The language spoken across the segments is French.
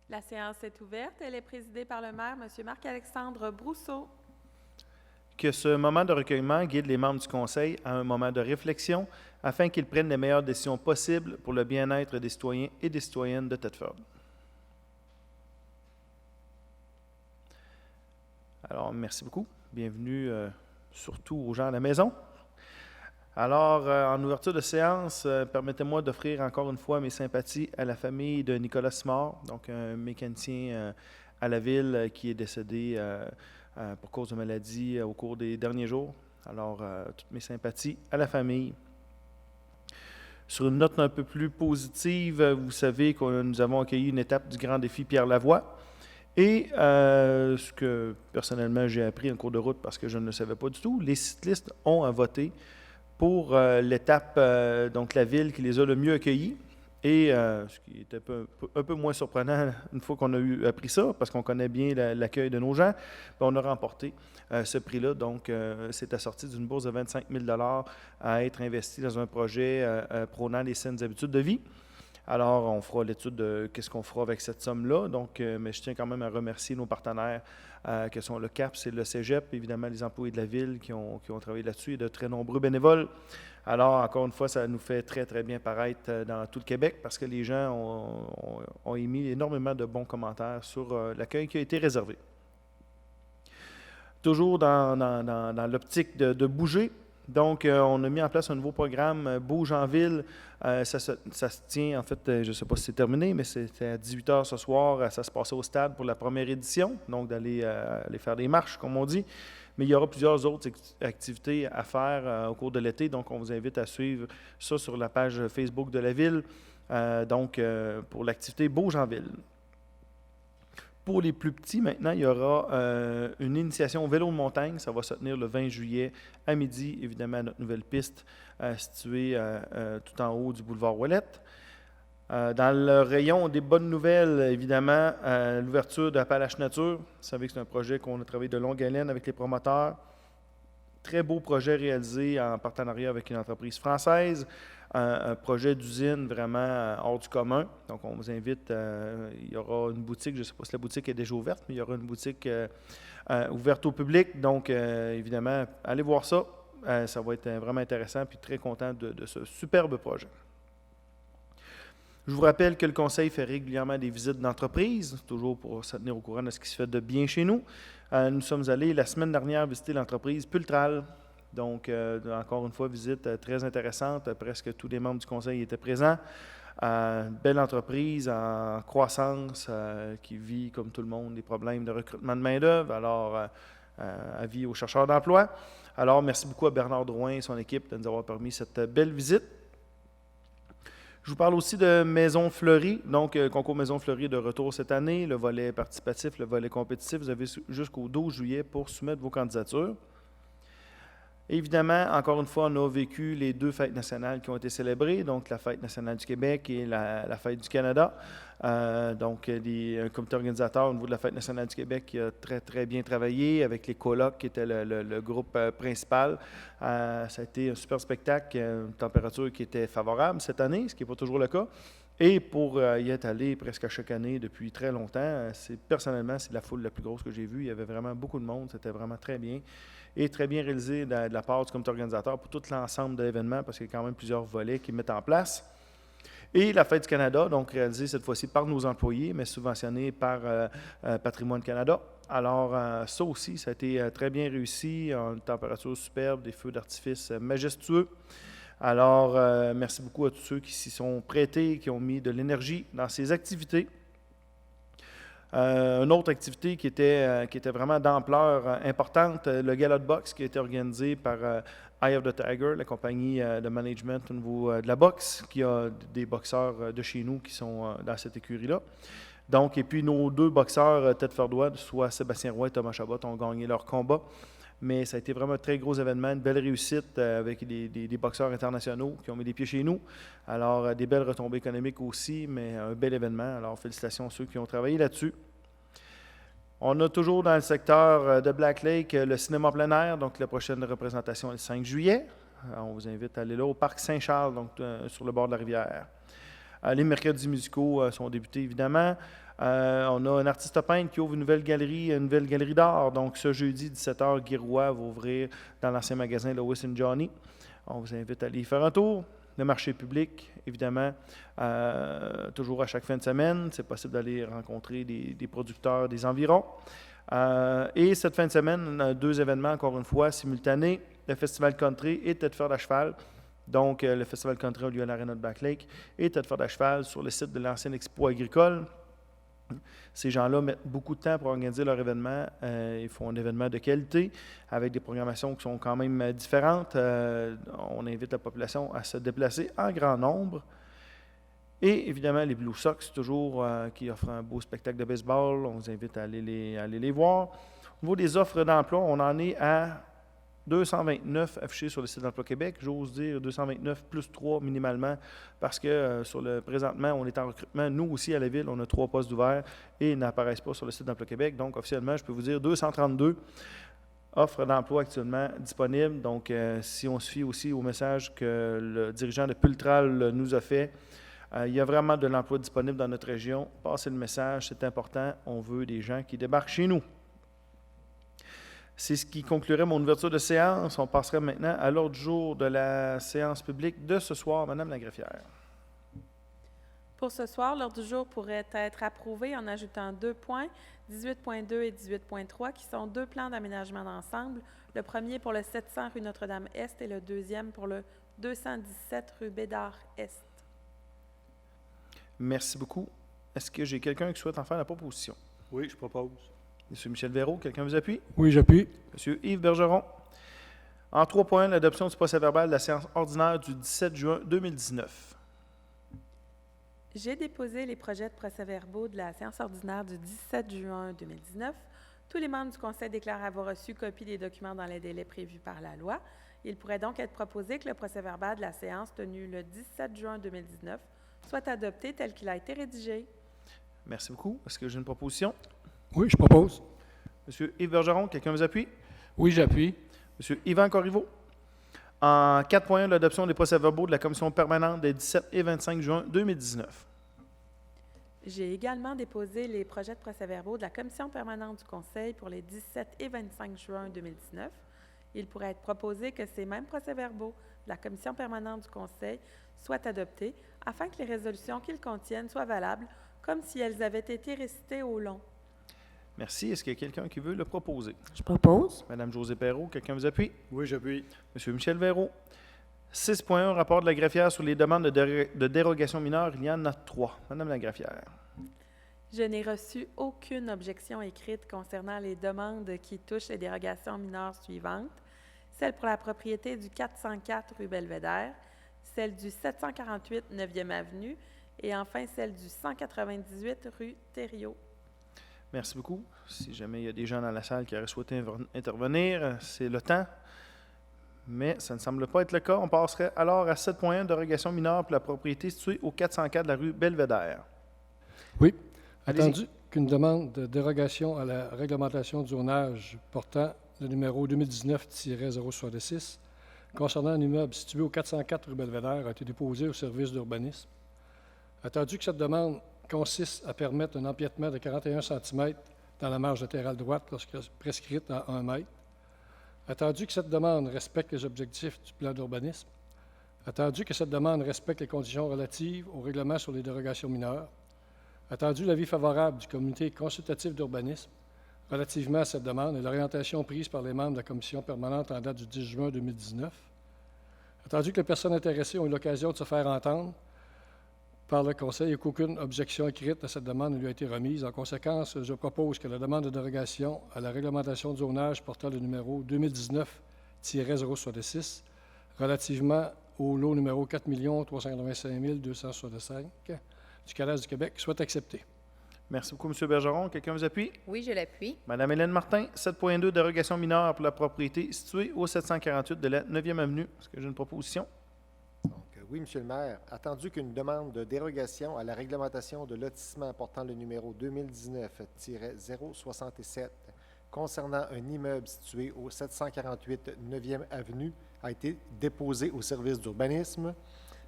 La séance est ouverte. Elle est présidée par le maire, M. Marc-Alexandre Brousseau. Que ce moment de recueillement guide les membres du Conseil à un moment de réflexion afin qu'ils prennent les meilleures décisions possibles pour le bien-être des citoyens et des citoyennes de Thetford. Alors, merci beaucoup. Bienvenue surtout aux gens à la maison. Alors, en ouverture de séance, permettez-moi d'offrir encore une fois mes sympathies à la famille de Nicolas Simard, donc un mécanicien à la ville qui est décédé pour cause de maladie au cours des derniers jours. Alors, toutes mes sympathies à la famille. Sur une note un peu plus positive, vous savez que nous avons accueilli une étape du Grand Défi Pierre Lavoie. Et ce que personnellement j'ai appris en cours de route parce que je ne le savais pas du tout, les cyclistes ont voté pour l'étape, donc la ville qui les a le mieux accueillis. Et ce qui était un peu moins surprenant une fois qu'on a appris ça, parce qu'on connaît bien l'accueil de nos gens, on a remporté ce prix-là. Donc, c'est assorti d'une bourse de 25 000 $ à être investi dans un projet prônant les saines habitudes de vie. Alors, on fera l'étude de qu'est-ce qu'on fera avec cette somme-là. Donc, mais je tiens quand même à remercier nos partenaires que sont le CAPS et le Cégep, évidemment les employés de la ville qui ont travaillé là-dessus et de très nombreux bénévoles. Alors, encore une fois, ça nous fait très, très bien paraître dans tout le Québec parce que les gens ont émis énormément de bons commentaires sur l'accueil qui a été réservé. Toujours dans l'optique de bouger. Donc, on a mis en place un nouveau programme Bouge en ville. Ça se tient, en fait, je ne sais pas si c'est terminé, mais c'était à 18h ce soir. Ça se passait au stade pour la première édition, donc d'aller faire des marches, comme on dit. Mais il y aura plusieurs autres activités à faire au cours de l'été. Donc, on vous invite à suivre ça sur la page Facebook de la ville. Pour l'activité Bouge en ville. Pour les plus petits, maintenant, il y aura une initiation au vélo de montagne. Ça va se tenir le 20 juillet à midi, évidemment, à notre nouvelle piste située tout en haut du boulevard Ouellette. Dans le rayon des bonnes nouvelles, évidemment, l'ouverture de Appalaches Nature. Vous savez que c'est un projet qu'on a travaillé de longue haleine avec les promoteurs. Très beau projet réalisé en partenariat avec une entreprise française. Un projet d'usine vraiment hors du commun. Donc, on vous invite, il y aura une boutique, je ne sais pas si la boutique est déjà ouverte, mais il y aura une boutique ouverte au public. Donc, évidemment, allez voir ça. Ça va être vraiment intéressant, puis très content de ce superbe projet. Je vous rappelle que le Conseil fait régulièrement des visites d'entreprise, toujours pour se tenir au courant de ce qui se fait de bien chez nous. Nous sommes allés la semaine dernière visiter l'entreprise Pultral. Donc, encore une fois, visite très intéressante. Presque tous les membres du Conseil étaient présents. Belle entreprise en croissance qui vit, comme tout le monde, des problèmes de recrutement de main-d'œuvre. Alors, avis aux chercheurs d'emploi. Alors, merci beaucoup à Bernard Drouin et son équipe de nous avoir permis cette belle visite. Je vous parle aussi de Maison Fleurie, donc concours Maison Fleurie de retour cette année, le volet participatif, le volet compétitif. Vous avez jusqu'au 12 juillet pour soumettre vos candidatures. Évidemment, encore une fois, on a vécu les 2 fêtes nationales qui ont été célébrées, donc la Fête nationale du Québec et la Fête du Canada. Un comité organisateur au niveau de la Fête nationale du Québec qui a très, très bien travaillé avec les colocs qui étaient le groupe principal. Ça a été un super spectacle, une température qui était favorable cette année, ce qui n'est pas toujours le cas. Et pour y être allé presque à chaque année depuis très longtemps, personnellement, c'est la foule la plus grosse que j'ai vue. Il y avait vraiment beaucoup de monde, c'était vraiment très bien. Et très bien réalisé de la part du comité organisateur pour tout l'ensemble de l'événement, parce qu'il y a quand même plusieurs volets qu'ils mettent en place. Et la Fête du Canada, donc réalisée cette fois-ci par nos employés, mais subventionnée par Patrimoine Canada. Alors, ça aussi, ça a été très bien réussi, une température superbe, des feux d'artifice majestueux. Alors, merci beaucoup à tous ceux qui s'y sont prêtés, qui ont mis de l'énergie dans ces activités. Une autre activité qui était vraiment d'ampleur importante, le gala de boxe qui a été organisé par Eye of the Tiger, la compagnie de management au niveau de la boxe, qui a des boxeurs de chez nous qui sont dans cette écurie-là. Donc, et puis nos 2 boxeurs tête-fardois, soit Sébastien Roy et Thomas Chabot, ont gagné leur combat Mais ça a été vraiment un très gros événement, une belle réussite avec des boxeurs internationaux qui ont mis les pieds chez nous. Alors, des belles retombées économiques aussi, mais un bel événement. Alors, félicitations à ceux qui ont travaillé là-dessus. On a toujours dans le secteur de Black Lake le cinéma plein air, donc la prochaine représentation est le 5 juillet. On vous invite à aller là au Parc Saint-Charles, donc sur le bord de la rivière. Les mercredis musicaux sont débutés, évidemment. On a un artiste peintre qui ouvre une nouvelle galerie d'art. Donc, ce jeudi, 17h, Guy Roy va ouvrir dans l'ancien magasin Lois & Johnny. On vous invite à aller y faire un tour. Le marché public, évidemment, toujours à chaque fin de semaine. C'est possible d'aller rencontrer des producteurs des environs. Et cette fin de semaine, on a 2 événements, encore une fois, simultanés. Le Festival Country et Tête Ford à cheval. Donc, le Festival Country a lieu à l'Arena de Black Lake et Tête Ford à cheval sur le site de l'ancienne Expo agricole. Ces gens-là mettent beaucoup de temps pour organiser leur événement. Ils font un événement de qualité avec des programmations qui sont quand même différentes. On invite la population à se déplacer en grand nombre. Et évidemment, les Blue Sox, toujours qui offrent un beau spectacle de baseball. On vous invite à aller les voir. Au niveau des offres d'emploi, on en est à 229 affichés sur le site d'Emploi Québec. J'ose dire 229 plus 3 minimalement parce que présentement, on est en recrutement. Nous aussi, à la Ville, on a 3 postes ouverts et ils n'apparaissent pas sur le site d'Emploi Québec. Donc, officiellement, je peux vous dire 232 offres d'emploi actuellement disponibles. Donc, si on se fie aussi au message que le dirigeant de Pultral nous a fait, il y a vraiment de l'emploi disponible dans notre région. Passez le message, c'est important. On veut des gens qui débarquent chez nous. C'est ce qui conclurait mon ouverture de séance. On passerait maintenant à l'ordre du jour de la séance publique de ce soir. Madame la greffière. Pour ce soir, l'ordre du jour pourrait être approuvé en ajoutant 2 points, 18.2 et 18.3, qui sont 2 plans d'aménagement d'ensemble. Le premier pour le 700 rue Notre-Dame-Est et le deuxième pour le 217 rue Bédard-Est. Merci beaucoup. Est-ce que j'ai quelqu'un qui souhaite en faire la proposition? Oui, je propose. Monsieur Michel Véraud, quelqu'un vous appuie? Oui, j'appuie. Monsieur Yves Bergeron. En 3.1, l'adoption du procès-verbal de la séance ordinaire du 17 juin 2019. J'ai déposé les projets de procès-verbaux de la séance ordinaire du 17 juin 2019. Tous les membres du Conseil déclarent avoir reçu copie des documents dans les délais prévus par la loi. Il pourrait donc être proposé que le procès-verbal de la séance tenue le 17 juin 2019 soit adopté tel qu'il a été rédigé. Merci beaucoup. Est-ce que j'ai une proposition? Oui, je propose. Monsieur Yves Bergeron, quelqu'un vous appuie? Oui, j'appuie. Monsieur Yvan Corriveau. En 4.1, l'adoption des procès-verbaux de la commission permanente des 17 et 25 juin 2019. J'ai également déposé les projets de procès-verbaux de la commission permanente du Conseil pour les 17 et 25 juin 2019. Il pourrait être proposé que ces mêmes procès-verbaux de la commission permanente du Conseil soient adoptés afin que les résolutions qu'ils contiennent soient valables comme si elles avaient été récitées au long. Merci. Est-ce qu'il y a quelqu'un qui veut le proposer? Je propose. Madame Josée Perrault, quelqu'un vous appuie? Oui, j'appuie. Monsieur Michel Véraud. 6.1, rapport de la greffière sur les demandes de dérogation mineure. Il y en a 3. Madame la greffière. Je n'ai reçu aucune objection écrite concernant les demandes qui touchent les dérogations mineures suivantes. Celle pour la propriété du 404 rue Belvédère, celle du 748 9e Avenue et enfin celle du 198 rue Thériault. Merci beaucoup. Si jamais il y a des gens dans la salle qui auraient souhaité intervenir, c'est le temps. Mais ça ne semble pas être le cas. On passerait alors à 7.1, dérogation mineure pour la propriété située au 404 de la rue Belvédère. Oui. Allez-y. Attendu qu'une demande de dérogation à la réglementation du zonage portant le numéro 2019-066 concernant un immeuble situé au 404 rue Belvédère a été déposée au service d'urbanisme. Attendu que cette demande consiste à permettre un empiètement de 41 cm dans la marge latérale droite lorsque prescrite à 1 mètre. Attendu que cette demande respecte les objectifs du plan d'urbanisme. Attendu que cette demande respecte les conditions relatives au règlement sur les dérogations mineures. Attendu l'avis favorable du comité consultatif d'urbanisme relativement à cette demande et l'orientation prise par les membres de la commission permanente en date du 10 juin 2019. Attendu que les personnes intéressées ont eu l'occasion de se faire entendre par le Conseil et qu'aucune objection écrite à cette demande ne lui a été remise. En conséquence, je propose que la demande de dérogation à la réglementation du zonage portant le numéro 2019-066 relativement au lot numéro 4 385 265 du Cadastre du Québec soit acceptée. Merci beaucoup, M. Bergeron. Quelqu'un vous appuie? Oui, je l'appuie. Madame Hélène Martin, 7.2, dérogation mineure pour la propriété située au 748 de la 9e Avenue. Est-ce que j'ai une proposition? Oui, Monsieur le maire. Attendu qu'une demande de dérogation à la réglementation de lotissement portant le numéro 2019-067 concernant un immeuble situé au 748 9e Avenue a été déposée au service d'urbanisme.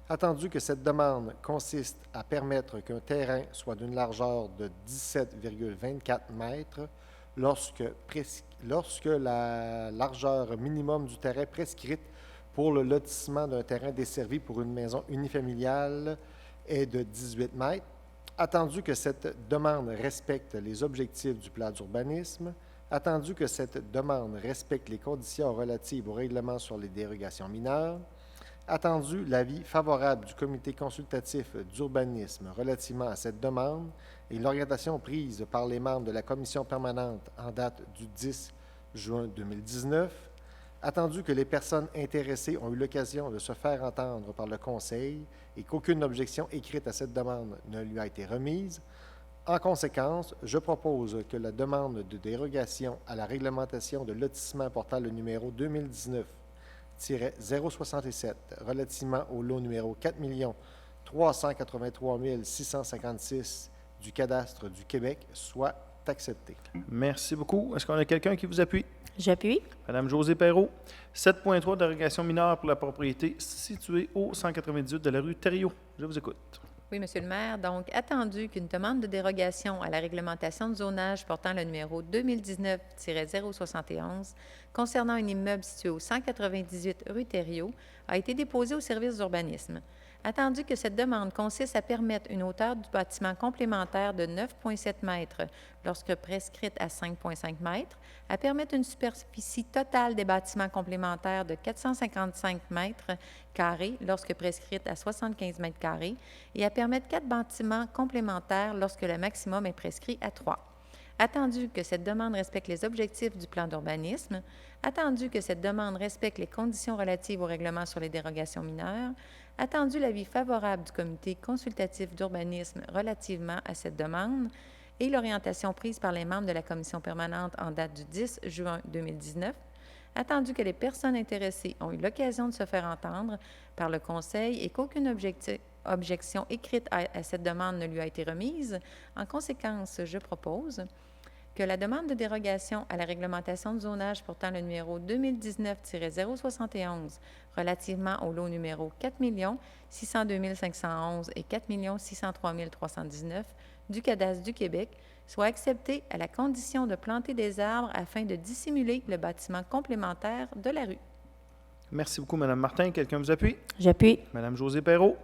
Attendu que cette demande consiste à permettre qu'un terrain soit d'une largeur de 17,24 mètres lorsque la largeur minimum du terrain prescrite pour le lotissement d'un terrain desservi pour une maison unifamiliale est de 18 mètres. Attendu que cette demande respecte les objectifs du plan d'urbanisme, attendu que cette demande respecte les conditions relatives au règlement sur les dérogations mineures, attendu l'avis favorable du comité consultatif d'urbanisme relativement à cette demande et l'orientation prise par les membres de la commission permanente en date du 10 juin 2019, attendu que les personnes intéressées ont eu l'occasion de se faire entendre par le Conseil et qu'aucune objection écrite à cette demande ne lui a été remise, en conséquence, je propose que la demande de dérogation à la réglementation de lotissement portant le numéro 2019-067 relativement au lot numéro 4 383 656 du cadastre du Québec soit acceptée. Merci beaucoup. Est-ce qu'on a quelqu'un qui vous appuie? J'appuie. Madame Josée Perrault, 7.3, dérogation mineure pour la propriété située au 198 de la rue Thériault. Je vous écoute. Oui, Monsieur le maire. Donc, attendu qu'une demande de dérogation à la réglementation de zonage portant le numéro 2019-071 concernant un immeuble situé au 198 rue Thériault a été déposée au service d'urbanisme. Attendu que cette demande consiste à permettre une hauteur du bâtiment complémentaire de 9,7 mètres lorsque prescrite à 5,5 mètres, à permettre une superficie totale des bâtiments complémentaires de 455 mètres carrés lorsque prescrite à 75 mètres carrés et à permettre 4 bâtiments complémentaires lorsque le maximum est prescrit à 3. Attendu que cette demande respecte les objectifs du plan d'urbanisme, attendu que cette demande respecte les conditions relatives au règlement sur les dérogations mineures, attendu l'avis favorable du comité consultatif d'urbanisme relativement à cette demande et l'orientation prise par les membres de la commission permanente en date du 10 juin 2019, attendu que les personnes intéressées ont eu l'occasion de se faire entendre par le Conseil et qu'aucune objection écrite à cette demande ne lui a été remise, en conséquence, je propose que la demande de dérogation à la réglementation de zonage portant le numéro 2019-071 relativement au lot numéro 4 602 511 et 4 603 319 du cadastre du Québec soit acceptée à la condition de planter des arbres afin de dissimuler le bâtiment complémentaire de la rue. Merci beaucoup, Mme Martin. Quelqu'un vous appuie? J'appuie. Madame Josée Perrault.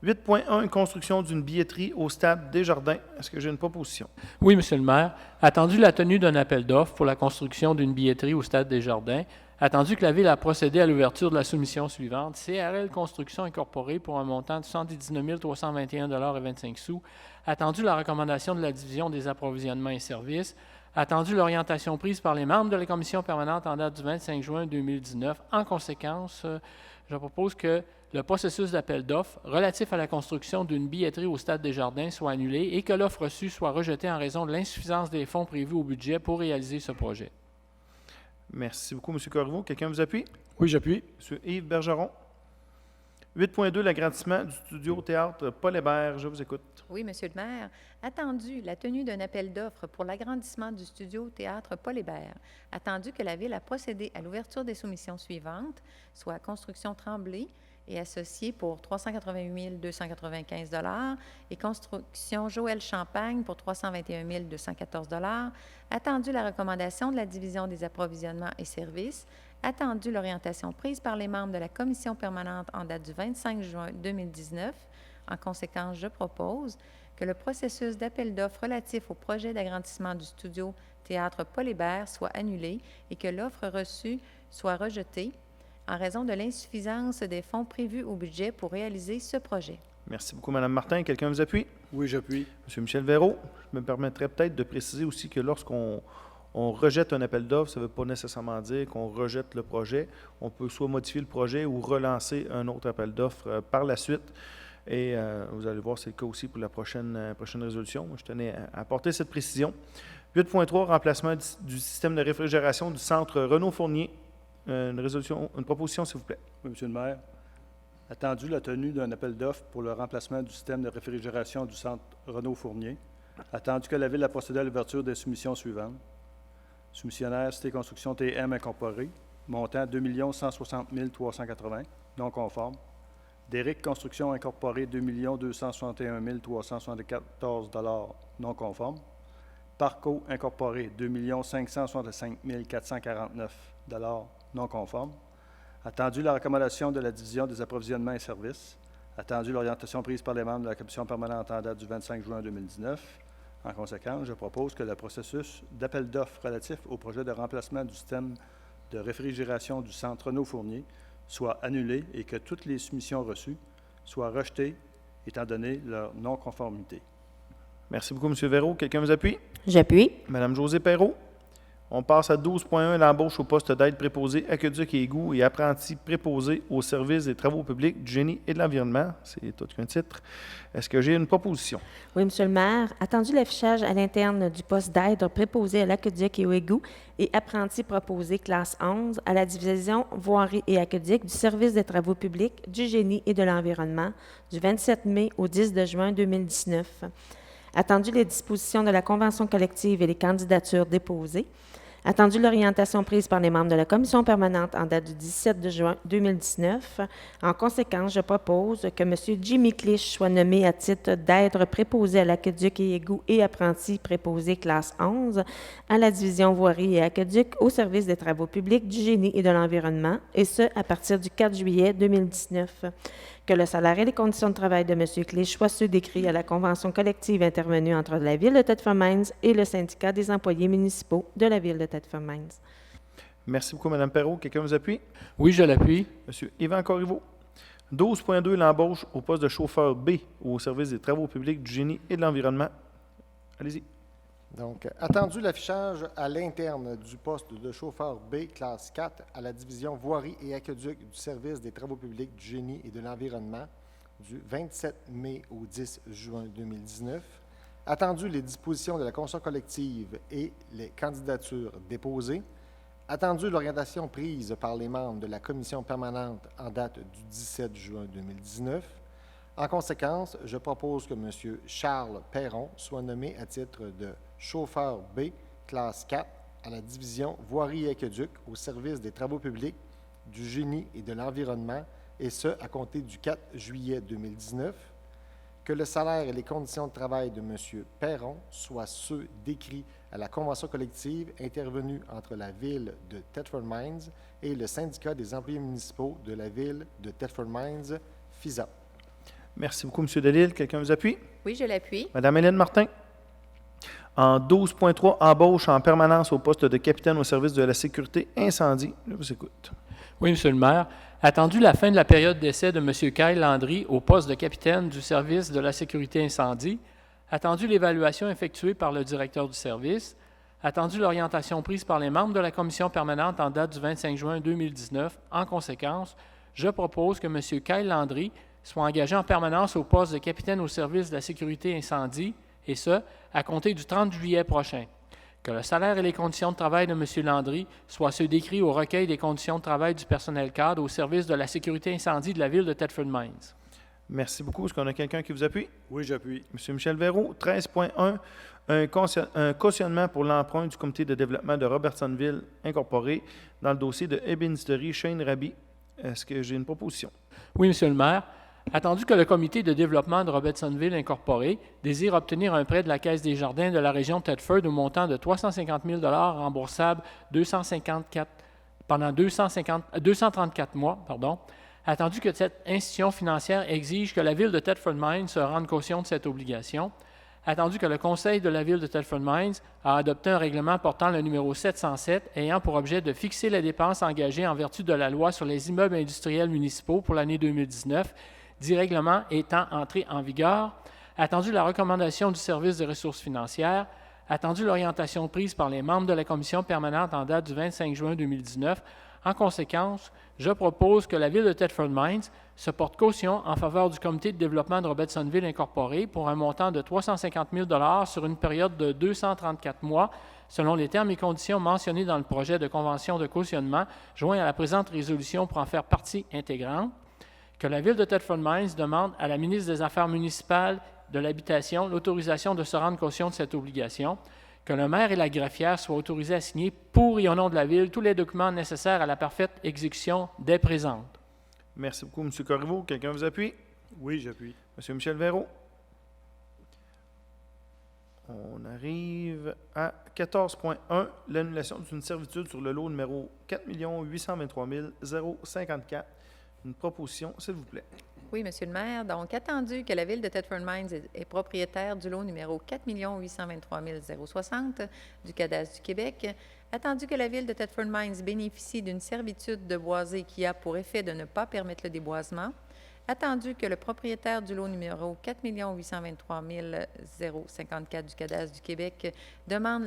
8.1, construction d'une billetterie au stade Desjardins. Est-ce que j'ai une proposition? Oui, Monsieur le maire. Attendu la tenue d'un appel d'offres pour la construction d'une billetterie au stade Desjardins, attendu que la Ville a procédé à l'ouverture de la soumission suivante, CRL Construction Incorporée pour un montant de 119 321,25 $, attendu la recommandation de la Division des approvisionnements et services, attendu l'orientation prise par les membres de la commission permanente en date du 25 juin 2019. En conséquence, je propose que le processus d'appel d'offres relatif à la construction d'une billetterie au stade Desjardins soit annulé et que l'offre reçue soit rejetée en raison de l'insuffisance des fonds prévus au budget pour réaliser ce projet. Merci beaucoup, M. Corriveau. Quelqu'un vous appuie? Oui, j'appuie. M. Yves Bergeron. 8.2, l'agrandissement du studio théâtre Paul Hébert. Je vous écoute. Oui, Monsieur le maire. Attendu la tenue d'un appel d'offres pour l'agrandissement du studio théâtre Paul Hébert, attendu que la Ville a procédé à l'ouverture des soumissions suivantes, soit Construction Tremblay et associés pour 388 295 $ et Construction Joël Champagne pour 321 214 $, attendu la recommandation de la Division des approvisionnements et services, attendu l'orientation prise par les membres de la commission permanente en date du 25 juin 2019. En conséquence, je propose que le processus d'appel d'offres relatif au projet d'agrandissement du studio théâtre Paul Hébert soit annulé et que l'offre reçue soit rejetée en raison de l'insuffisance des fonds prévus au budget pour réaliser ce projet. Merci beaucoup, Mme Martin. Quelqu'un vous appuie? Oui, j'appuie. M. Michel Vérault, je me permettrais peut-être de préciser aussi que lorsqu'on rejette un appel d'offres, ça ne veut pas nécessairement dire qu'on rejette le projet. On peut soit modifier le projet ou relancer un autre appel d'offres par la suite. Et vous allez voir, c'est le cas aussi pour la prochaine résolution. Je tenais à apporter cette précision. 8.3, remplacement du système de réfrigération du centre Renault-Fournier. Une proposition, s'il vous plaît. Oui, Monsieur le maire. Attendu la tenue d'un appel d'offres pour le remplacement du système de réfrigération du centre Renault-Fournier. Attendu que la Ville a procédé à l'ouverture des soumissions suivantes. Soumissionnaire Cité Construction TM Incorporé, montant 2 160 380, non conforme. Derrick Construction Incorporée, 2 261 374 non conforme. Parco Incorporé, 2 565 449 non conforme. Attendu la recommandation de la Division des approvisionnements et services. Attendu l'orientation prise par les membres de la Commission permanente en date du 25 juin 2019. En conséquence, je propose que le processus d'appel d'offres relatif au projet de remplacement du système de réfrigération du centre Renault-Fournier soit annulé et que toutes les soumissions reçues soient rejetées étant donné leur non-conformité. Merci beaucoup, M. Véraud. Quelqu'un vous appuie? J'appuie. Mme Josée Perreault. On passe à 12.1, l'embauche au poste d'aide préposé, aqueduc et égouts et apprenti préposé au service des travaux publics, du génie et de l'environnement. C'est tout qu'un titre. Est-ce que j'ai une proposition? Oui, Monsieur le maire. Attendu l'affichage à l'interne du poste d'aide préposé à l'aqueduc et au égout et apprenti proposé classe 11 à la division voirie et aqueduc du service des travaux publics, du génie et de l'environnement du 27 mai au 10 de juin 2019. Attendu les dispositions de la convention collective et les candidatures déposées. Attendu l'orientation prise par les membres de la commission permanente en date du 17 de juin 2019. En conséquence, je propose que M. Jimmy Clich soit nommé à titre d'aide préposé à l'aqueduc et égout et apprenti préposé classe 11 à la division voirie et aqueduc au service des travaux publics, du génie et de l'environnement, et ce, à partir du 4 juillet 2019. Que le salaire et les conditions de travail de M. Clich soient ceux décrits à la convention collective intervenue entre la Ville de Thetford Mines et le syndicat des employés municipaux de la Ville de Thetford Mines. Merci beaucoup, Mme Perreault. Quelqu'un vous appuie? Oui, je l'appuie. M. Yvan Corriveau. 12.2, l'embauche au poste de chauffeur B au service des travaux publics, du génie et de l'environnement. Allez-y. Donc, attendu l'affichage à l'interne du poste de chauffeur B, classe 4, à la division voirie et aqueduc du service des travaux publics, du génie et de l'environnement du 27 mai au 10 juin 2019. Attendu les dispositions de la convention collective et les candidatures déposées. Attendu l'orientation prise par les membres de la commission permanente en date du 17 juin 2019. En conséquence, je propose que M. Charles Perron soit nommé à titre de chauffeur B, classe 4, à la division voirie et aqueduc au service des travaux publics, du génie et de l'environnement, et ce, à compter du 4 juillet 2019. Que le salaire et les conditions de travail de M. Perron soient ceux décrits à la convention collective intervenue entre la Ville de Thetford Mines et le syndicat des employés municipaux de la Ville de Thetford Mines, FISA. Merci beaucoup, M. Delisle. Quelqu'un vous appuie? Oui, je l'appuie. Mme Hélène Martin. En 12.3, embauche en permanence au poste de capitaine au service de la sécurité incendie. Je vous écoute. Oui, Monsieur le maire. Attendu la fin de la période d'essai de M. Kyle Landry au poste de capitaine du service de la sécurité incendie, attendu l'évaluation effectuée par le directeur du service, attendu l'orientation prise par les membres de la commission permanente en date du 25 juin 2019, en conséquence, je propose que M. Kyle Landry soit engagé en permanence au poste de capitaine au service de la sécurité incendie, et ce, à compter du 30 juillet prochain. Que le salaire et les conditions de travail de M. Landry soient ceux décrits au recueil des conditions de travail du personnel cadre au service de la sécurité incendie de la Ville de Thetford Mines. Merci beaucoup. Est-ce qu'on a quelqu'un qui vous appuie? Oui, j'appuie. M. Michel Véraud. 13.1, un cautionnement pour l'emprunt du comité de développement de Robertsonville Incorporé dans le dossier de ébénisterie Shane Raby. Est-ce que j'ai une proposition? Oui, Monsieur le maire. Attendu que le comité de développement de Robertsonville Incorporé désire obtenir un prêt de la Caisse des Jardins de la région de Thetford au montant de 350 000 remboursable pendant 234 mois, attendu que cette institution financière exige que la Ville de Thetford Mines se rende caution de cette obligation, attendu que le Conseil de la Ville de Thetford Mines a adopté un règlement portant le numéro 707 ayant pour objet de fixer les dépenses engagées en vertu de la loi sur les immeubles industriels municipaux pour l'année 2019, dit règlement étant entré en vigueur, attendu la recommandation du service de ressources financières, attendu l'orientation prise par les membres de la commission permanente en date du 25 juin 2019, En conséquence, je propose que la Ville de Thetford Mines se porte caution en faveur du Comité de développement de Robertsonville Incorporé pour un montant de 350 000 $ sur une période de 234 mois, selon les termes et conditions mentionnés dans le projet de convention de cautionnement joint à la présente résolution pour en faire partie intégrante, que la Ville de Thetford Mines demande à la ministre des Affaires municipales de l'Habitation l'autorisation de se rendre caution de cette obligation, que le maire et la greffière soient autorisés à signer pour et au nom de la Ville tous les documents nécessaires à la parfaite exécution des présentes. Merci beaucoup, M. Corriveau. Quelqu'un vous appuie? Oui, j'appuie. M. Michel Véraud. On arrive à 14.1, l'annulation d'une servitude sur le lot numéro 4 823 054. Une proposition, s'il vous plaît. Oui, Monsieur le maire. Donc, attendu que la Ville de Thetford Mines est propriétaire du lot numéro 4 823 060 du Cadastre du Québec, attendu que la Ville de Thetford Mines bénéficie d'une servitude de boisé qui a pour effet de ne pas permettre le déboisement, attendu que le propriétaire du lot numéro 4 823 054 du Cadastre du Québec demande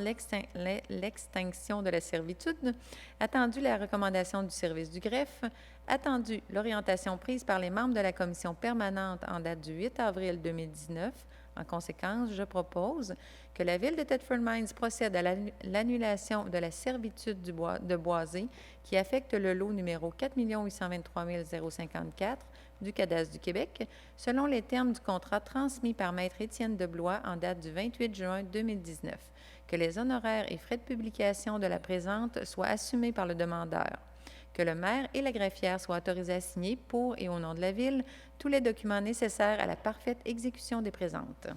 l'extinction de la servitude, attendu la recommandation du service du greffe, attendu l'orientation prise par les membres de la commission permanente en date du 8 avril 2019. En conséquence, je propose que la Ville de Thetford Mines procède à l'annulation de la servitude de boisé qui affecte le lot numéro 4 823 054 du Cadastre du Québec, selon les termes du contrat transmis par Maître Étienne Deblois en date du 28 juin 2019, que les honoraires et frais de publication de la présente soient assumés par le demandeur, que le maire et la greffière soient autorisés à signer pour et au nom de la Ville tous les documents nécessaires à la parfaite exécution des présentes.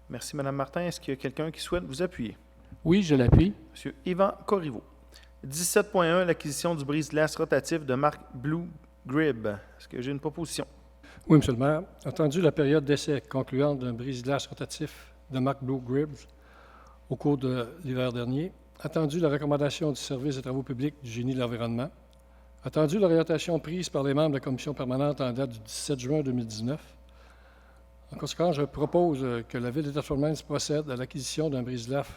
Merci, Mme Martin. Est-ce qu'il y a quelqu'un qui souhaite vous appuyer? Oui, je l'appuie. M. Yvan Corriveau. 17.1, l'acquisition du brise-glace rotatif de marque Blue Grib. Est-ce que j'ai une proposition? Oui, Monsieur le maire. Attendu la période d'essai concluante d'un brise-glace rotatif de marque Blue Gribs au cours de l'hiver dernier, attendu la recommandation du service des travaux publics du Génie de l'environnement, attendu l'orientation prise par les membres de la commission permanente en date du 17 juin 2019. En conséquence, je propose que la Ville de Thetford Mines procède à l'acquisition d'un brise-glace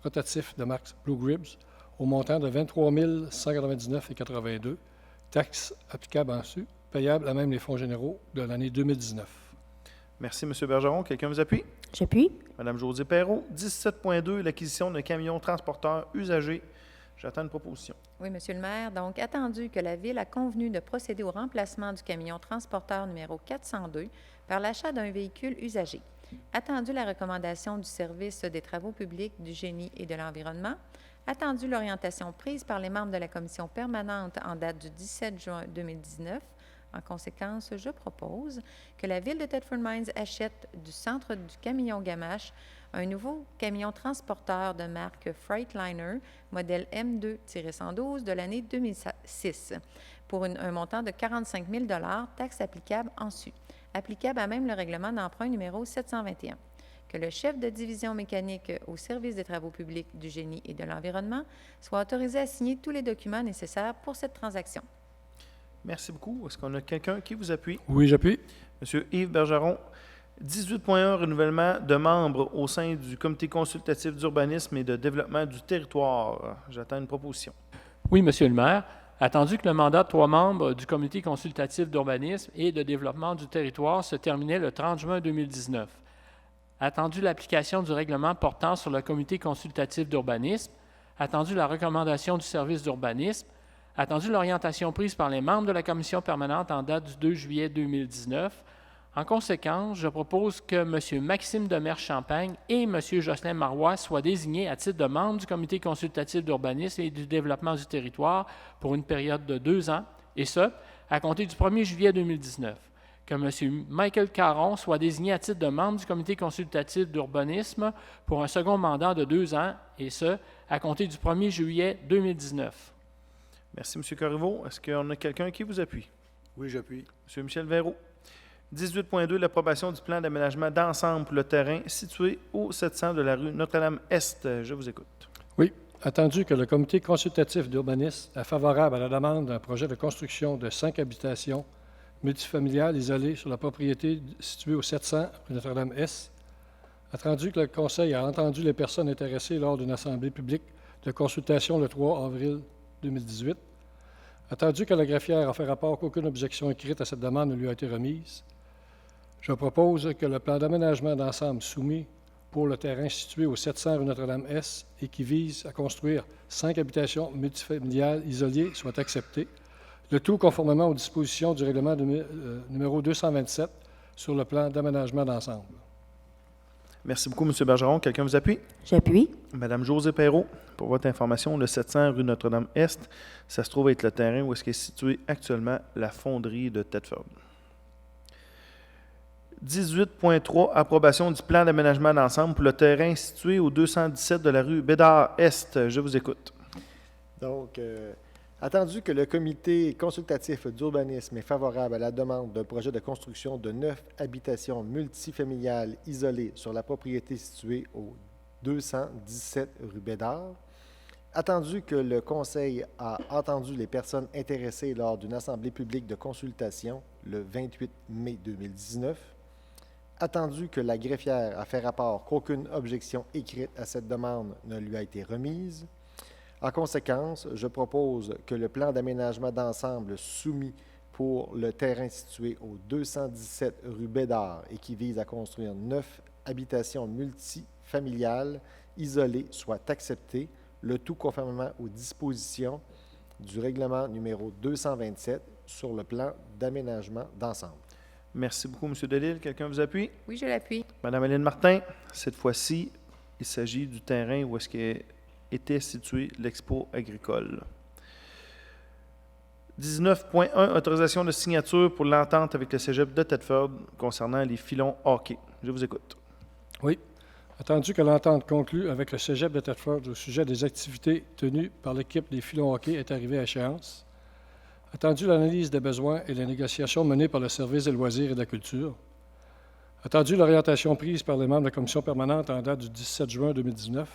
rotatif de marque Blue Gribs au montant de 23 199,82 $, taxes applicables en su, payables à même les fonds généraux de l'année 2019. Merci, M. Bergeron. Quelqu'un vous appuie? J'appuie. Mme Josée Perrault. 17.2, l'acquisition d'un camion transporteur usagé. J'attends une proposition. Oui, Monsieur le maire. Donc, attendu que la Ville a convenu de procéder au remplacement du camion transporteur numéro 402 par l'achat d'un véhicule usagé, attendu la recommandation du service des travaux publics, du Génie et de l'environnement, attendu l'orientation prise par les membres de la commission permanente en date du 17 juin 2019. En conséquence, je propose que la Ville de Thetford Mines achète du centre du camion Gamache un nouveau camion transporteur de marque Freightliner, modèle M2-112 de l'année 2006, pour un montant de 45 000 $, taxes applicables en su, applicable à même le règlement d'emprunt numéro 721. Que le chef de division mécanique au service des travaux publics, du Génie et de l'environnement soit autorisé à signer tous les documents nécessaires pour cette transaction. Merci beaucoup. Est-ce qu'on a quelqu'un qui vous appuie? Oui, j'appuie. M. Yves Bergeron. 18.1, renouvellement de membres au sein du Comité consultatif d'urbanisme et de développement du territoire. J'attends une proposition. Oui, Monsieur le maire. Attendu que le mandat de 3 membres du Comité consultatif d'urbanisme et de développement du territoire se terminait le 30 juin 2019, attendu l'application du règlement portant sur le Comité consultatif d'urbanisme, attendu la recommandation du service d'urbanisme, attendu l'orientation prise par les membres de la commission permanente en date du 2 juillet 2019. En conséquence, je propose que M. Maxime Demers-Champagne et M. Jocelyn Marois soient désignés à titre de membres du Comité consultatif d'urbanisme et du développement du territoire pour une période de 2 ans, et ce, à compter du 1er juillet 2019. Que M. Michael Caron soit désigné à titre de membre du Comité consultatif d'urbanisme pour un second mandat de 2 ans, et ce, à compter du 1er juillet 2019. Merci, M. Corriveau. Est-ce qu'on a quelqu'un qui vous appuie? Oui, j'appuie. M. Michel Véraud. 18.2, l'approbation du plan d'aménagement d'ensemble pour le terrain situé au 700 de la rue Notre-Dame-Est. Je vous écoute. Oui. Attendu que le comité consultatif d'urbanisme est favorable à la demande d'un projet de construction de 5 habitations multifamiliales isolées sur la propriété située au 700 rue Notre-Dame-Est, attendu que le Conseil a entendu les personnes intéressées lors d'une assemblée publique de consultation le 3 avril 2018, Attendu que la greffière a fait rapport qu'aucune objection écrite à cette demande ne lui a été remise, je propose que le plan d'aménagement d'ensemble soumis pour le terrain situé au 700 rue Notre-Dame-Est et qui vise à construire 5 habitations multifamiliales isolées soit accepté, le tout conformément aux dispositions du règlement numéro 227 sur le plan d'aménagement d'ensemble. Merci beaucoup, M. Bergeron. Quelqu'un vous appuie? J'appuie. Madame Josée Perrault, pour votre information, le 700 rue Notre-Dame-Est, ça se trouve être le terrain où est située actuellement la fonderie de Thetford. 18.3, approbation du plan d'aménagement d'ensemble pour le terrain situé au 217 de la rue Bédard-Est. Je vous écoute. Donc, attendu que le comité consultatif d'urbanisme est favorable à la demande d'un projet de construction de 9 habitations multifamiliales isolées sur la propriété située au 217 rue Bédard, attendu que le Conseil a entendu les personnes intéressées lors d'une assemblée publique de consultation le 28 mai 2019, attendu que la greffière a fait rapport qu'aucune objection écrite à cette demande ne lui a été remise, en conséquence, je propose que le plan d'aménagement d'ensemble soumis pour le terrain situé au 217 rue Bédard et qui vise à construire 9 habitations multifamiliales isolées soit accepté, le tout conformément aux dispositions du règlement numéro 227 sur le plan d'aménagement d'ensemble. Merci beaucoup, M. Delisle. Quelqu'un vous appuie? Oui, je l'appuie. Madame Hélène Martin, cette fois-ci, il s'agit du terrain où est-ce qu'était situé l'expo agricole. 19.1, autorisation de signature pour l'entente avec le cégep de Thetford concernant les filons hockey. Je vous écoute. Oui. Attendu que l'entente conclue avec le cégep de Thetford au sujet des activités tenues par l'équipe des filons hockey est arrivée à échéance, attendu l'analyse des besoins et les négociations menées par le service des loisirs et de la culture, attendu l'orientation prise par les membres de la commission permanente en date du 17 juin 2019,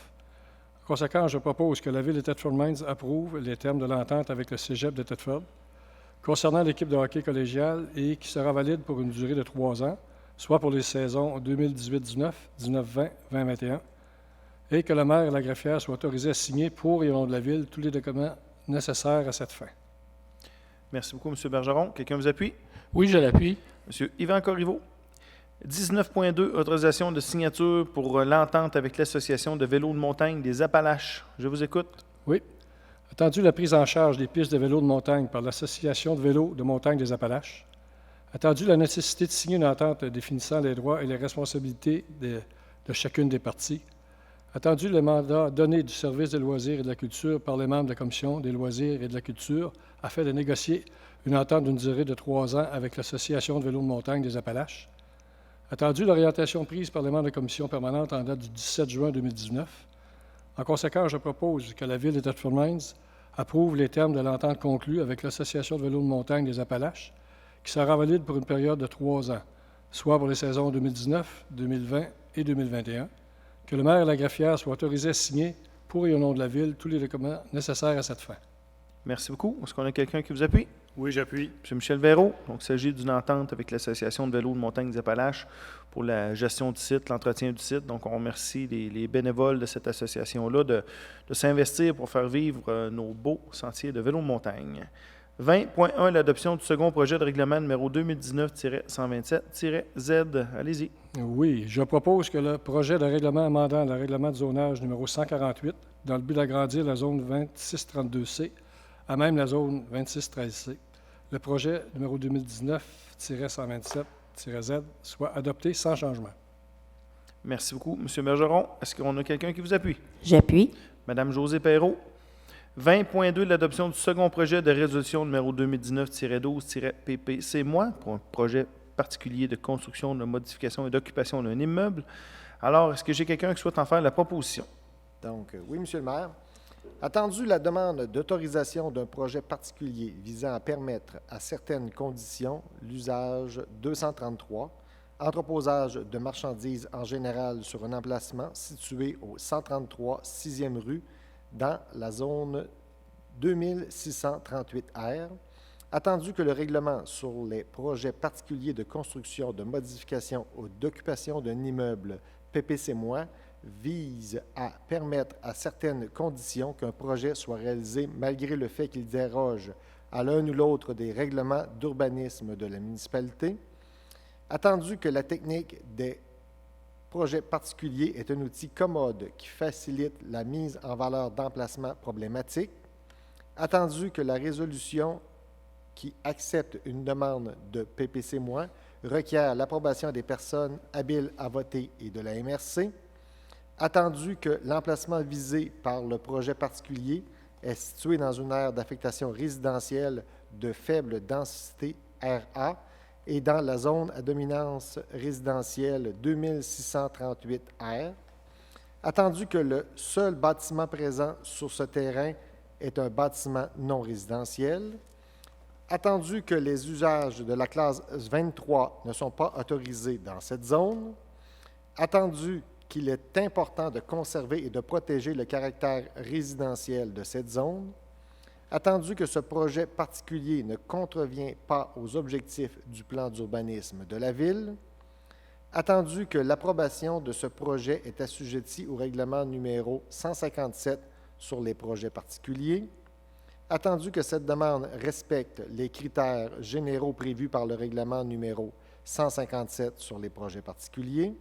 en conséquence, je propose que la Ville de Thetford Mines approuve les termes de l'entente avec le cégep de Thetford concernant l'équipe de hockey collégial et qui sera valide pour une durée de 3 ans, soit pour les saisons 2018-19, 19-20, 20-21, et que le maire et la greffière soient autorisés à signer pour et au nom de la Ville tous les documents nécessaires à cette fin. Merci beaucoup, M. Bergeron. Quelqu'un vous appuie? Oui, je l'appuie. M. Yvan Corriveau. 19.2, autorisation de signature pour l'entente avec l'Association de vélos de montagne des Appalaches. Je vous écoute. Oui. Attendu la prise en charge des pistes de vélos de montagne par l'Association de vélos de montagne des Appalaches, attendu la nécessité de signer une entente définissant les droits et les responsabilités de chacune des parties, attendu le mandat donné du service des loisirs et de la culture par les membres de la Commission des loisirs et de la culture afin de négocier une entente d'une durée de 3 ans avec l'Association de vélos de montagne des Appalaches, attendu l'orientation prise par les membres de la Commission permanente en date du 17 juin 2019. En conséquence, je propose que la Ville de Thetford Mines approuve les termes de l'entente conclue avec l'Association de vélos de montagne des Appalaches, qui sera valide pour une période de 3 ans, soit pour les saisons 2019, 2020 et 2021, que le maire et la greffière soient autorisés à signer pour et au nom de la Ville tous les documents nécessaires à cette fin. Merci beaucoup. Est-ce qu'on a quelqu'un qui vous appuie? Oui, j'appuie. M. Michel Véraud. Donc, il s'agit d'une entente avec l'Association de vélos de montagne des Appalaches pour la gestion du site, l'entretien du site. Donc, on remercie les bénévoles de cette association-là de s'investir pour faire vivre nos beaux sentiers de vélo de montagne. 20.1, l'adoption du second projet de règlement numéro 2019-127-Z. Allez-y. Oui, je propose que le projet de règlement amendant le règlement de zonage numéro 148, dans le but d'agrandir la zone 2632C, à même la zone 2613C, le projet numéro 2019-127-Z soit adopté sans changement. Merci beaucoup. M. Bergeron, est-ce qu'on a quelqu'un qui vous appuie? J'appuie. Mme Josée Perrault. 20.2, l'adoption du second projet de résolution numéro 2019-12-PPC-MOI pour un projet particulier de construction, de modification et d'occupation d'un immeuble. Alors, est-ce que j'ai quelqu'un qui souhaite en faire la proposition? Donc, oui, Monsieur le maire. Attendu la demande d'autorisation d'un projet particulier visant à permettre à certaines conditions l'usage 233, entreposage de marchandises en général sur un emplacement situé au 133 6e rue dans la zone 2638R, attendu que le règlement sur les projets particuliers de construction, de modification ou d'occupation d'un immeuble PPC-MOI vise à permettre à certaines conditions qu'un projet soit réalisé malgré le fait qu'il déroge à l'un ou l'autre des règlements d'urbanisme de la municipalité. Attendu que la technique des projets particuliers est un outil commode qui facilite la mise en valeur d'emplacements problématiques. Attendu que la résolution qui accepte une demande de PPC- requiert l'approbation des personnes habiles à voter et de la MRC. Attendu que l'emplacement visé par le projet particulier est situé dans une aire d'affectation résidentielle de faible densité RA et dans la zone à dominance résidentielle 2638R. Attendu que le seul bâtiment présent sur ce terrain est un bâtiment non résidentiel. Attendu que les usages de la classe 23 ne sont pas autorisés dans cette zone. Attendu qu'il est important de conserver et de protéger le caractère résidentiel de cette zone. Attendu que ce projet particulier ne contrevient pas aux objectifs du plan d'urbanisme de la Ville. Attendu que l'approbation de ce projet est assujettie au règlement numéro 157 sur les projets particuliers. Attendu que cette demande respecte les critères généraux prévus par le règlement numéro 157 sur les projets particuliers.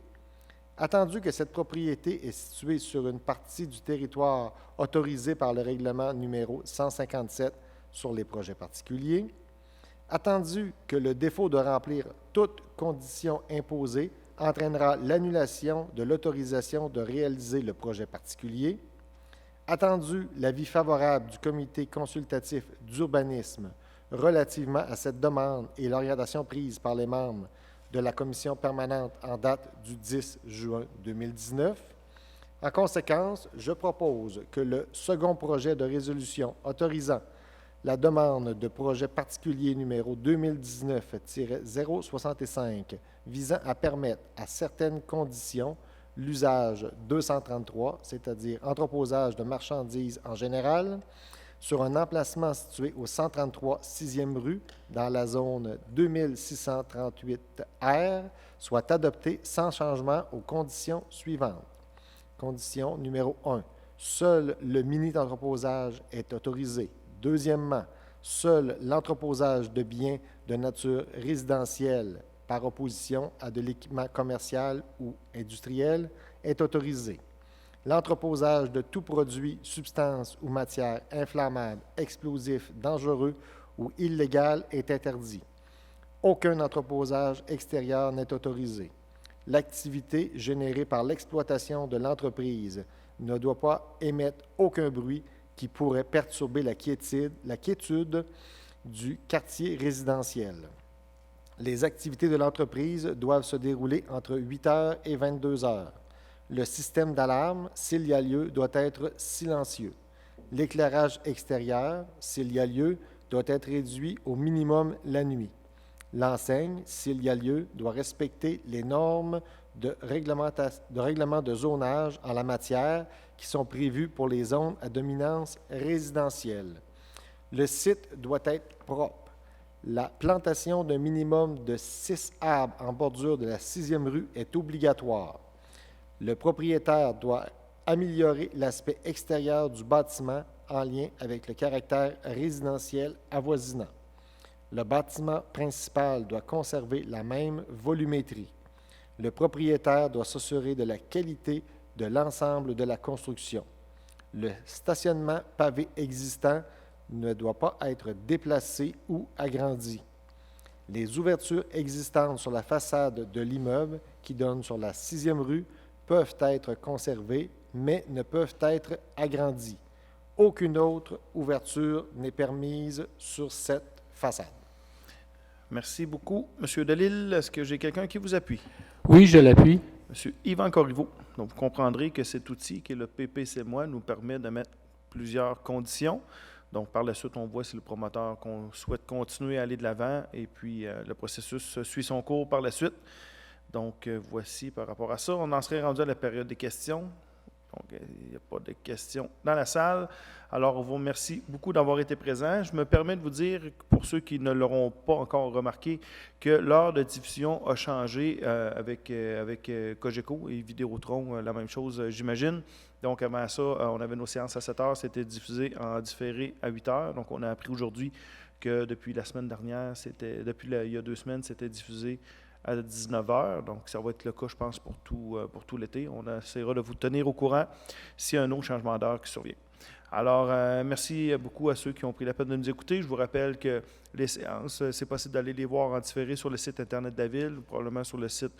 Attendu que cette propriété est située sur une partie du territoire autorisé par le règlement numéro 157 sur les projets particuliers. Attendu que le défaut de remplir toute condition imposée entraînera l'annulation de l'autorisation de réaliser le projet particulier. Attendu l'avis favorable du comité consultatif d'urbanisme relativement à cette demande et l'orientation prise par les membres de la commission permanente en date du 10 juin 2019. En conséquence, je propose que le second projet de résolution autorisant la demande de projet particulier numéro 2019-065 visant à permettre à certaines conditions l'usage 233, c'est-à-dire entreposage de marchandises en général, sur un emplacement situé au 133 6e rue dans la zone 2638R, soit adopté sans changement aux conditions suivantes. Condition numéro 1. Seul le mini-entreposage est autorisé. Deuxièmement, seul l'entreposage de biens de nature résidentielle par opposition à de l'équipement commercial ou industriel est autorisé. L'entreposage de tout produit, substance ou matière inflammable, explosif, dangereux ou illégal est interdit. Aucun entreposage extérieur n'est autorisé. L'activité générée par l'exploitation de l'entreprise ne doit pas émettre aucun bruit qui pourrait perturber la quiétude du quartier résidentiel. Les activités de l'entreprise doivent se dérouler entre 8 heures et 22 heures. Le système d'alarme, s'il y a lieu, doit être silencieux. L'éclairage extérieur, s'il y a lieu, doit être réduit au minimum la nuit. L'enseigne, s'il y a lieu, doit respecter les normes de règlement de zonage en la matière qui sont prévues pour les zones à dominance résidentielle. Le site doit être propre. La plantation d'un minimum de 6 arbres en bordure de la 6e rue est obligatoire. Le propriétaire doit améliorer l'aspect extérieur du bâtiment en lien avec le caractère résidentiel avoisinant. Le bâtiment principal doit conserver la même volumétrie. Le propriétaire doit s'assurer de la qualité de l'ensemble de la construction. Le stationnement pavé existant ne doit pas être déplacé ou agrandi. Les ouvertures existantes sur la façade de l'immeuble qui donne sur la 6e rue peuvent être conservées, mais ne peuvent être agrandies. Aucune autre ouverture n'est permise sur cette façade. Merci beaucoup. Monsieur Delisle, est-ce que j'ai quelqu'un qui vous appuie? Oui, je l'appuie. Monsieur Yvan Corriveau. Donc, vous comprendrez que cet outil, qui est le PPC-, nous permet de mettre plusieurs conditions. Donc, par la suite, on voit si le promoteur souhaite continuer à aller de l'avant et puis le processus suit son cours par la suite. Donc, voici par rapport à ça. On en serait rendu à la période des questions. Donc, il n'y a pas de questions dans la salle. Alors, on vous remercie beaucoup d'avoir été présents. Je me permets de vous dire, pour ceux qui ne l'auront pas encore remarqué, que l'heure de diffusion a changé avec Cogeco et Vidéotron, la même chose, j'imagine. Donc, avant ça, on avait nos séances à 7 heures, c'était diffusé en différé à 8 heures. Donc, on a appris aujourd'hui que depuis la semaine dernière, il y a 2 semaines, c'était diffusé à 19h. Donc, ça va être le cas, je pense, pour tout l'été. On essaiera de vous tenir au courant s'il y a un autre changement d'heure qui survient. Alors, merci beaucoup à ceux qui ont pris la peine de nous écouter. Je vous rappelle que les séances, c'est possible d'aller les voir en différé sur le site Internet de la Ville, ou probablement sur le site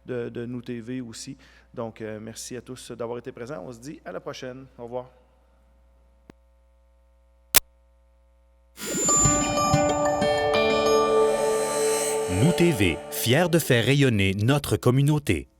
de Nous TV aussi. Donc, merci à tous d'avoir été présents. On se dit à la prochaine. Au revoir. Nous TV, fiers de faire rayonner notre communauté.